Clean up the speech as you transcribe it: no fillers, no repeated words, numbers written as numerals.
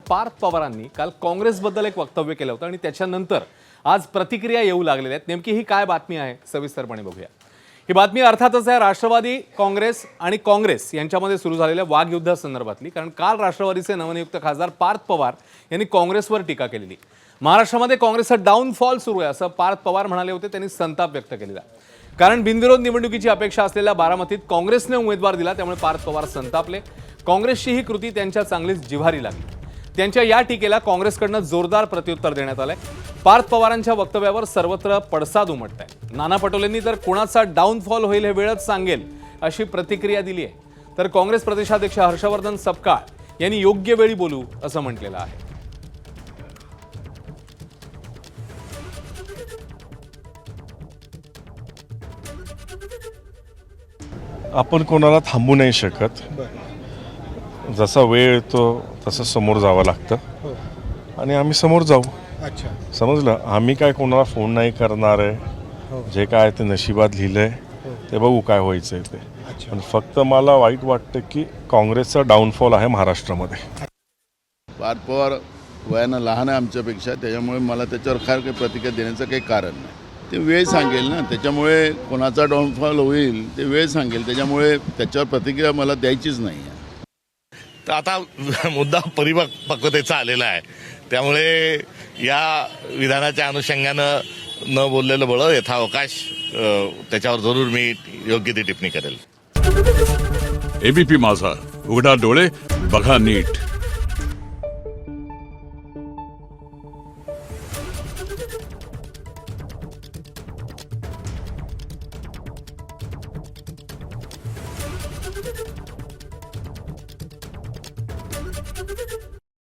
पार्थ पवारांनी काल काँग्रेसबद्दल एक वक्तव्य केलं होतं आणि त्याच्यानंतर आज प्रतिक्रिया येऊ लागलेल्या आहेत। नेमकी ही काय बातमी आहे सविस्तरपणे बघूया। ही बातमी अर्थातच आहे राष्ट्रवादी काँग्रेस आणि काँग्रेस यांच्यामध्ये सुरू झालेल्या वादयुद्धासंदर्भातली, कारण काल राष्ट्रवादीचे नवनियुक्त खासदार पार्थ पवार यांनी काँग्रेसवर टीका केलेली। महाराष्ट्रामध्ये काँग्रेसचा डाऊनफॉल सुरू आहे असं पार्थ पवार म्हणाले होते। त्यांनी संताप व्यक्त केलेला, कारण बिनविरोध निवडणुकीची अपेक्षा असलेल्या बारामतीत काँग्रेसने उमेदवार दिला, त्यामुळे पार्थ पवार संतापले। काँग्रेसची ही कृती त्यांच्या चांगलीच जिव्हारी लागली। त्यांच्या या टीकेला काँग्रेसकडून जोरदार प्रत्युत्तर देण्यात आलंय। पार्थ पवारांच्या वक्तव्यावर सर्वत्र पडसाद उमटताय। नाना पटोलेंनी तर कोणाचा डाऊनफॉल होईल हे वेळच सांगेल अशी प्रतिक्रिया दिली आहे, तर काँग्रेस प्रदेशाध्यक्ष हर्षवर्धन सपकाळ यांनी योग्य वेळी बोलू असं म्हटलेलं आहे। आपण कोणाला थांबू नाही शकत। जसा वेळ येतो तसं समोर जावं लागतं आणि आम्ही समोर जाऊ। समजलं? आम्ही काय कोणाला फोन नाही करणार आहे। जे काय ते नशिबात लिहिलंय ते बघू काय व्हायचंय ते। पण फक्त मला वाईट वाटतं की काँग्रेसचा डाऊनफॉल आहे महाराष्ट्रामध्ये। पार्थ पवार वयानं लहान आहे आमच्यापेक्षा, त्याच्यामुळे मला त्याच्यावर फार काही प्रतिक्रिया देण्याचं काही कारण नाही। ते वेळ सांगेल ना, त्याच्यामुळे कोणाचा डाऊनफॉल होईल ते वेळ सांगेल, त्याच्यामुळे त्याच्यावर प्रतिक्रिया मला द्यायचीच नाही आहे। तर आता मुद्दा परिपक्वतेचा आलेला आहे, त्यामुळे या विधानाच्या अनुषंगानं न बोललेलं बळं यथावकाश त्याच्यावर जरूर मी योग्य ती टिप्पणी करेल। एबीपी माझा, उघडा डोळे बघा नीट।